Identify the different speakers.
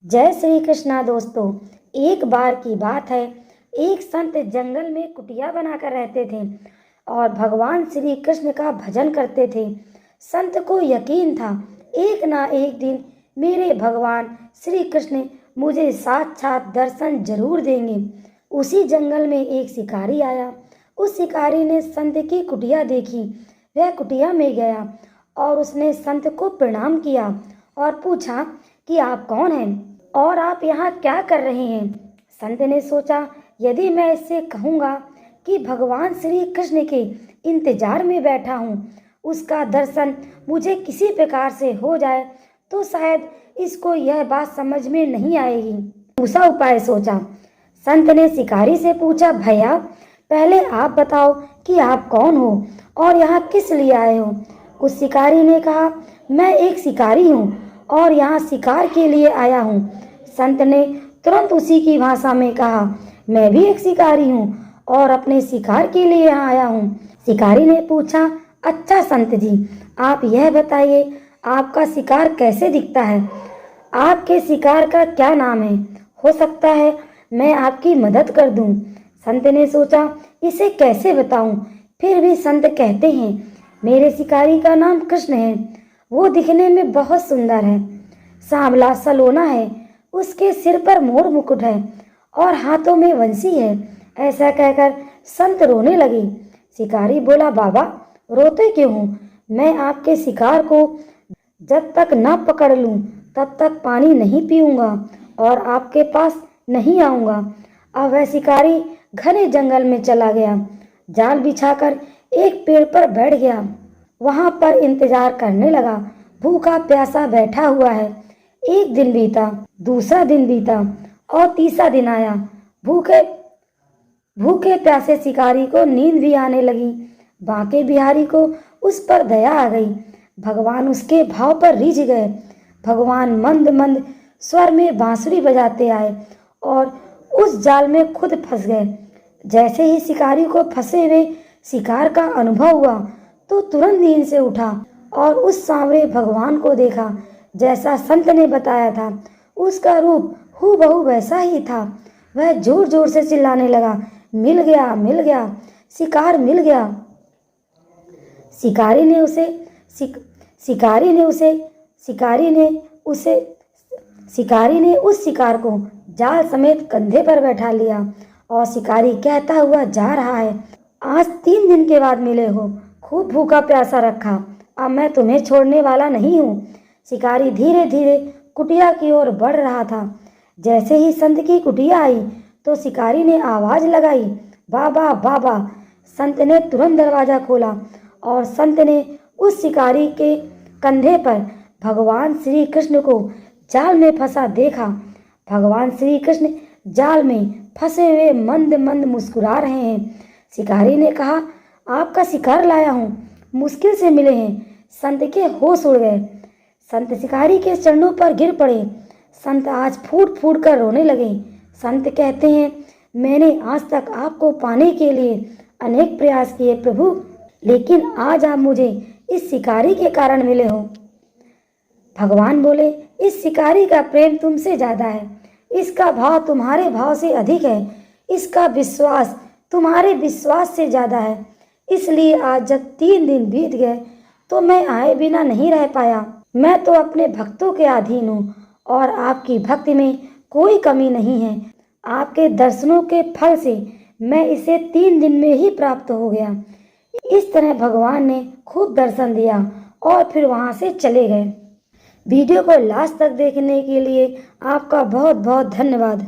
Speaker 1: जय श्री कृष्णा दोस्तों। एक बार की बात है, एक संत जंगल में कुटिया बनाकर रहते थे और भगवान श्री कृष्ण का भजन करते थे। संत को यकीन था एक ना एक दिन मेरे भगवान श्री कृष्ण मुझे साक्षात दर्शन जरूर देंगे। उसी जंगल में एक शिकारी आया। उस शिकारी ने संत की कुटिया देखी। वह कुटिया में गया और उसने संत को प्रणाम किया और पूछा कि आप कौन हैं और आप यहाँ क्या कर रहे हैं। संत ने सोचा, यदि मैं इससे कहूँगा कि भगवान श्री कृष्ण के इंतजार में बैठा हूँ, उसका दर्शन मुझे किसी प्रकार से हो जाए तो शायद इसको यह बात समझ में नहीं आएगी। दूसरा उपाय सोचा। संत ने शिकारी से पूछा, भैया पहले आप बताओ कि आप कौन हो और यहाँ किस लिए आए हो। उस शिकारी ने कहा, मैं एक शिकारी हूँ और यहाँ शिकार के लिए आया हूँ। संत ने तुरंत उसी की भाषा में कहा, मैं भी एक शिकारी हूँ और अपने शिकार के लिए यहाँ आया हूँ। शिकारी ने पूछा, अच्छा संत जी, आप यह बताइए आपका शिकार कैसे दिखता है, आपके शिकार का क्या नाम है, हो सकता है मैं आपकी मदद कर दूं। संत ने सोचा, इसे कैसे बताऊं। फिर भी संत कहते हैं, मेरे शिकारी का नाम कृष्ण है। वो दिखने में बहुत सुंदर है, सांवला सलोना है, उसके सिर पर मोर मुकुट है और हाथों में वंशी है। ऐसा कहकर संत रोने लगे। शिकारी बोला, बाबा रोते क्यों हो? मैं आपके शिकार को जब तक न पकड़ लूं तब तक पानी नहीं पीऊंगा और आपके पास नहीं आऊंगा। अब वह शिकारी घने जंगल में चला गया। जाल बिछाकर एक पेड़ पर बैठ गया। वहां पर इंतजार करने लगा। भूखा प्यासा बैठा हुआ है। एक दिन बीता, दूसरा दिन बीता और तीसरा दिन आया। भूखे भूखे प्यासे शिकारी को नींद भी आने लगी। बांके बिहारी को उस पर दया आ गई। भगवान उसके भाव पर रिझ गए। भगवान मंद मंद स्वर में बांसुरी बजाते आए और उस जाल में खुद फंस गए। जैसे ही शिकारी को फंसे हुए शिकार का अनुभव हुआ तो तुरंत नींद से उठा और उस सांवरे भगवान को देखा जैसा संत ने बताया था। उसका रूप हूबहू वैसा ही था। वह जोर जोर से चिल्लाने लगा, मिल गया, मिल गया, शिकार मिल गया। शिकारी ने उस शिकार को जाल समेत कंधे पर बैठा लिया और शिकारी कहता हुआ जा रहा है, आज 3 दिन के बाद मिले हो, खूब भूखा प्यासा रखा, अब मैं तुम्हें छोड़ने वाला नहीं हूँ। शिकारी धीरे धीरे कुटिया की ओर बढ़ रहा था। जैसे ही संत की कुटिया आई तो शिकारी ने आवाज लगाई, बाबा बाबा। संत ने तुरंत दरवाजा खोला और संत ने उस शिकारी के कंधे पर भगवान श्री कृष्ण को जाल में फंसा देखा। भगवान श्री कृष्ण जाल में फंसे हुए मंद मंद मुस्कुरा रहे हैं। शिकारी ने कहा, आपका शिकार लाया हूँ, मुश्किल से मिले हैं। संत के होश उड़ गए। संत शिकारी के चरणों पर गिर पड़े। संत आज फूट फूट कर रोने लगे। संत कहते हैं, मैंने आज तक आपको पाने के लिए अनेक प्रयास किए प्रभु, लेकिन आज आप मुझे इस शिकारी के कारण मिले हो। भगवान बोले, इस शिकारी का प्रेम तुमसे ज्यादा है, इसका भाव तुम्हारे भाव से अधिक है, इसका विश्वास तुम्हारे विश्वास से ज्यादा है। इसलिए आज जब 3 दिन बीत गए तो मैं आए बिना नहीं रह पाया। मैं तो अपने भक्तों के अधीन हूँ और आपकी भक्ति में कोई कमी नहीं है। आपके दर्शनों के फल से मैं इसे 3 दिन में ही प्राप्त हो गया। इस तरह भगवान ने खूब दर्शन दिया और फिर वहां से चले गए। वीडियो को लास्ट तक देखने के लिए आपका बहुत बहुत धन्यवाद।